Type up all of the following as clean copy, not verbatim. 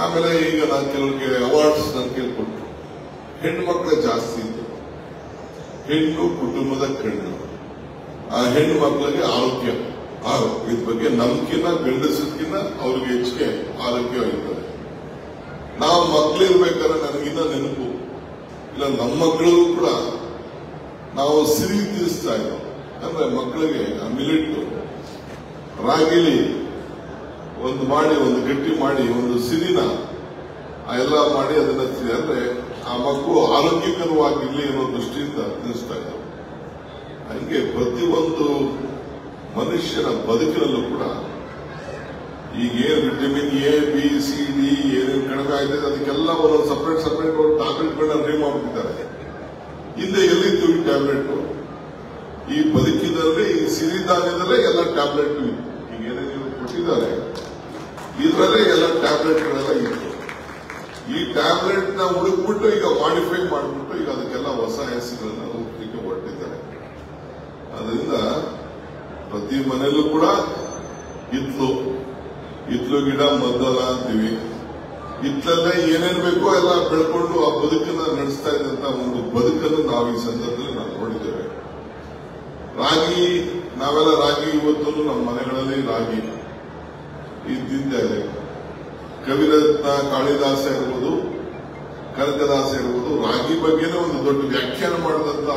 ಆಮೇಲೆ ಈಗ ನಾನು ಕೆಲವರಿಗೆ ಅವಾರ್ಡ್ಸ್ ನಾನು ಕೇಳ್ಕೊಟ್ರು. ಹೆಣ್ಣು ಮಕ್ಕಳೇ ಜಾಸ್ತಿ ಇತ್ತು. ಹೆಣ್ಣು ಕುಟುಂಬದ ಕಣ್ಣು. ಆ ಹೆಣ್ಣು ಮಕ್ಕಳಿಗೆ ಆರೋಗ್ಯದ ಬಗ್ಗೆ ನಮ್ಕಿನ್ನ ಗಂಡಸಕ್ಕಿನ್ನ ಅವ್ರಿಗೆ ಹೆಚ್ಚಿಗೆ ಆರೋಗ್ಯ ಇರ್ತದೆ. ನಾವು ಮಕ್ಕಳಿರ್ಬೇಕಾದ್ರೆ ನನಗಿನ್ನ ನೆನಪು ಇಲ್ಲ, ನಮ್ಮ ಮಕ್ಕಳಿಗೂ ಕೂಡ ನಾವು ಸಿರಿ ತಿನ್ನಿಸ್ತಾ ಇದ್ದೋ. ಅಂದ್ರೆ ಮಕ್ಕಳಿಗೆ ಆ ಮಿಲೆಟ್ ರಾಗಿಲಿ ಒಂದು ಮಾಡಿ, ಒಂದು ಗಟ್ಟಿ ಮಾಡಿ, ಒಂದು ಸಿರಿನ ಎಲ್ಲ ಮಾಡಿ ಅದನ್ನ ಅಂದ್ರೆ ಆ ಮಕ್ಕಳು ಆರೋಗ್ಯಕರವಾಗಿರ್ಲಿ ಅನ್ನೋ ದೃಷ್ಟಿಯಿಂದ ತಿನ್ನಿಸ್ತಾ ಇದ್ದವು. ಹಂಗೆ ಪ್ರತಿಯೊಂದು ಮನುಷ್ಯನ ಬದುಕಿನಲ್ಲೂ ಕೂಡ ಈಗ ಏನ್ vitamin A B C D ಏನೇನು ಕಡಿಮೆ ಆಗಿದೆ ಅದಕ್ಕೆಲ್ಲ ಒಂದೊಂದು ಸಪರೇಟ್ ಟ್ಯಾಬ್ಲೆಟ್ಗಳನ್ನ ನೇಮ್ ಮಾಡ್ಬಿಟ್ಟಿದ್ದಾರೆ. ಹಿಂದೆ ಎಲ್ಲಿತ್ತು ಈ ಟ್ಯಾಬ್ಲೆಟ್? ಈ ಬದುಕಿನಲ್ಲಿ ಈ ಸಿರಿಧಾನ್ಯದಲ್ಲೇ ಎಲ್ಲ ಟ್ಯಾಬ್ಲೆಟ್ ಇತ್ತು. ಈಗ ಏನೇನು ಕೊಟ್ಟಿದ್ದಾರೆ ಇದರಲ್ಲೇ ಎಲ್ಲ ಟ್ಯಾಬ್ಲೆಟ್ಗಳೆಲ್ಲ ಇತ್ತು. ಈ ಟ್ಯಾಬ್ಲೆಟ್ ನ ಹುಡುಕ್ಬಿಟ್ಟು ಈಗ ಮಾಡಿಫೈ ಮಾಡಿಬಿಟ್ಟು ಈಗ ಅದಕ್ಕೆಲ್ಲ ಹೊಸ ಹೆಸರುಗಳನ್ನ ಹುಡುಕಲಿಕ್ಕೆ ಹೊರಟಿದ್ದಾರೆ. ಅದರಿಂದ ಪ್ರತಿ ಮನೆಯಲ್ಲೂ ಕೂಡ ಹಿತ್ಲು ಗಿಡ ಮದ್ದಲ ಅಂತೀವಿ. ಹಿತ್ತಲಲ್ಲೇ ಏನೇನ್ ಬೇಕೋ ಎಲ್ಲ ಬೆಳ್ಕೊಂಡು ಆ ಬದುಕನ್ನ ನಡೆಸ್ತಾ ಇದ್ದಂತ ಒಂದು ಬದುಕನ್ನು ನಾವು ಈ ಸಂದರ್ಭದಲ್ಲಿ ನಾವು ನೋಡಿದ್ದೇವೆ. ನಾವೆಲ್ಲ ರಾಗಿ ಇವತ್ತು ನಮ್ಮ ಮನೆಗಳಲ್ಲಿ ರಾಗಿ ತಿಂತಾ ಇದೆ. ಕವಿರತ್ನ ಕಾಳಿದಾಸ ಇರ್ಬೋದು, ಕನಕದಾಸ ಇರ್ಬೋದು, ರಾಗಿ ಬಗ್ಗೆನೇ ಒಂದು ದೊಡ್ಡ ವ್ಯಾಖ್ಯಾನ ಮಾಡಿದಂತ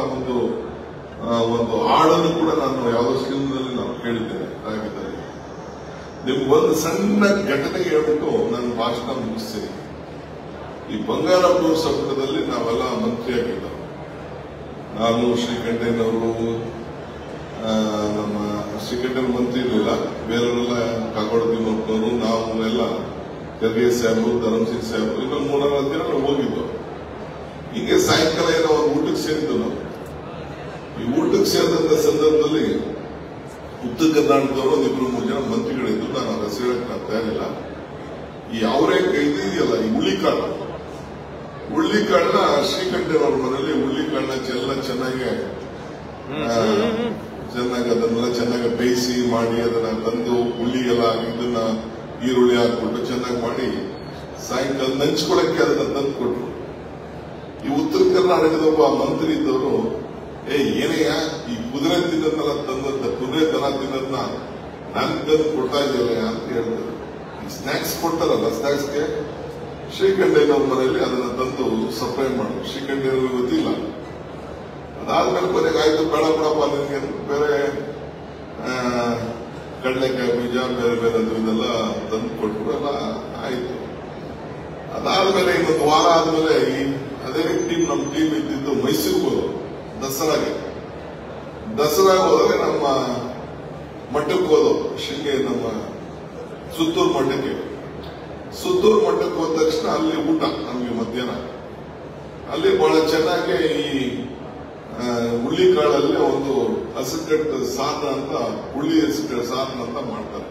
ಒಂದು ಹಾಡನ್ನು ಕೂಡ ನಾನು ಯಾವುದೋ ಸಿನಿಮಾದಲ್ಲಿ ನಾವು ಕೇಳಿದ್ದೇನೆ. ರಾಗಿದಲ್ಲಿ ನಿಮ್ಗೊಂದು ಸಣ್ಣ ಘಟನೆ ಹೇಳ್ಬಿಟ್ಟು ನನ್ನ ಭಾಷಣ ಮುಗಿಸ್ತೀನಿ. ಈ ಬಂಗಾರಪುರ ಸಂಪುಟದಲ್ಲಿ ನಾವೆಲ್ಲ ಮಂತ್ರಿಯಾಗಿದ್ದ, ನಾನು ಶ್ರೀಕಂಠಯ್ಯನವರು, ನಮ್ಮ ಶ್ರೀಕಂಠಯ್ಯನ ಮಂತ್ರಿ ಇರಲಿಲ್ಲ, ಬೇರೆಯವರೆಲ್ಲ ಕಾಗೋಡು ತಿಮ್ಮಪ್ಪನವರು, ನಾವು ಎಲ್ಲ ಖರ್ಗೆ ಸಾಹೇಬರು, ಧರ್ಮಸಿಂಗ್ ಸಾಹೇಬರು, ಇನ್ನೊಂದು 3-4 ದಿನ ನಾವು ಹೋಗಿದ್ದು. ಹೀಗೆ ಸಾಯಂಕಾಲ ಏನೋ ಒಂದು ಊಟಕ್ಕೆ ಸೇರಿದ್ದು ನಾವು. ಈ ಊಟಕ್ಕೆ ಸೇರಿದಂತ ಸಂದರ್ಭದಲ್ಲಿ ಉತ್ತರ ಕರ್ನಾಟಕದವರು ಒಂದು 2-3 ಜನ ಮಂತ್ರಿಗಳಿದ್ದು. ನಾನು ಅವ್ರ ಹೆಸರು ಹೇಳಕ್ ನಾನು ತಯಾರಿಲ್ಲ. ಈ ಅವರೇ ಇದೆಯಲ್ಲ, ಈ ಹುಳ್ಳಿಕಾಳನ್ನ ಶ್ರೀಕಂಠಯ್ಯನವ್ರ ಮನೆಯಲ್ಲಿ ಹುಳ್ಳಿಕಾಳನ್ನ ಚೆನ್ನಾಗಿ ಅದನ್ನೆಲ್ಲ ಚೆನ್ನಾಗಿ ಬೇಯಿಸಿ ಮಾಡಿ ಅದನ್ನ ತಂದು ಹುಳಿ ಎಲ್ಲ ಇದನ್ನ ಈರುಳ್ಳಿ ಹಾಕ್ಬಿಟ್ಟು ಚೆನ್ನಾಗಿ ಮಾಡಿ ಸಾಯಂಕಾಲ ನಂಚ್ಕೊಳಕ್ಕೆ ಅದನ್ನ ತಂದು ಕೊಟ್ರು. ಈ ಉತ್ತರ ಕರ್ನಾಟಕದ ಒಬ್ಬ ಮಂತ್ರಿ ಇದ್ದವರು, ಏನಯ್ಯ ಈ ಕುದುರೆ ತಿನ್ನೋದನ್ನ ತಂದಂತ ಕುದುರೆ ದನ ತಿನ್ನೋದನ್ನ ನನ್ ತಂದು ಕೊಡ್ತಾ ಇದೆಯಲ್ಲ ಅಂತ ಹೇಳ್ತಾರೆ. ಈ ಸ್ನಾಕ್ಸ್ ಕೊಡ್ತಾರಲ್ಲ, ಸ್ನಾಕ್ಸ್ಗೆ ಶ್ರೀಕಂಠಯ್ಯನವ್ರ ಮನೆಯಲ್ಲಿ ಅದನ್ನ ತಂದು ಸಪ್ಲೈ ಮಾಡೋದು. ಶ್ರೀಕಂಠಯ್ಯನವ್ರಿಗೆ ಗೊತ್ತಿಲ್ಲ. ಅದಾದ್ಮೇಲೆ ಕೊನೆಗೆ ಆಯ್ತು, ಬೇಡ ಬಿಡಪ್ಪ ನಿನ್ಗೆ ಬೇರೆ ಕಡಲೆಕಾಯಿ ಬೀಜ ಬೇರೆ ಇದೆಲ್ಲ ತಂದು ಕೊಟ್ಟರು, ಎಲ್ಲ ಆಯ್ತು. ಅದಾದ್ಮೇಲೆ ಇನ್ನೊಂದು ವಾರ ಆದ್ಮೇಲೆ ಅದೇ ನಮ್ಮ ಟೀಮ್ ಇದ್ದಿದ್ದು ಮೈಸೂರಿಗೆ ಹೋದ್ರು ದಸರಾಗೆ ಹೋದ್ರೆ ನಮ್ಮ ಮಠಕ್ಕೆ ಹೋದೋ, ನಮ್ಮ ಸುತ್ತೂರು ಮಠಕ್ಕೆ ಹೋದ ತಕ್ಷಣ ಅಲ್ಲಿ ಊಟ ನಮ್ಗೆ ಮಧ್ಯಾಹ್ನ ಅಲ್ಲಿ ಬಹಳ ಚೆನ್ನಾಗಿ ಈ ಹುಳ್ಳಿಕಾಳಲ್ಲೇ ಒಂದು ಹಸಿಕಟ್ಟು ಸಾರನ ಅಂತ, ಹುಳ್ಳಿ ಹಸಿಕಟ್ಟು ಸಾರನ ಅಂತ ಮಾಡ್ತಾರೆ.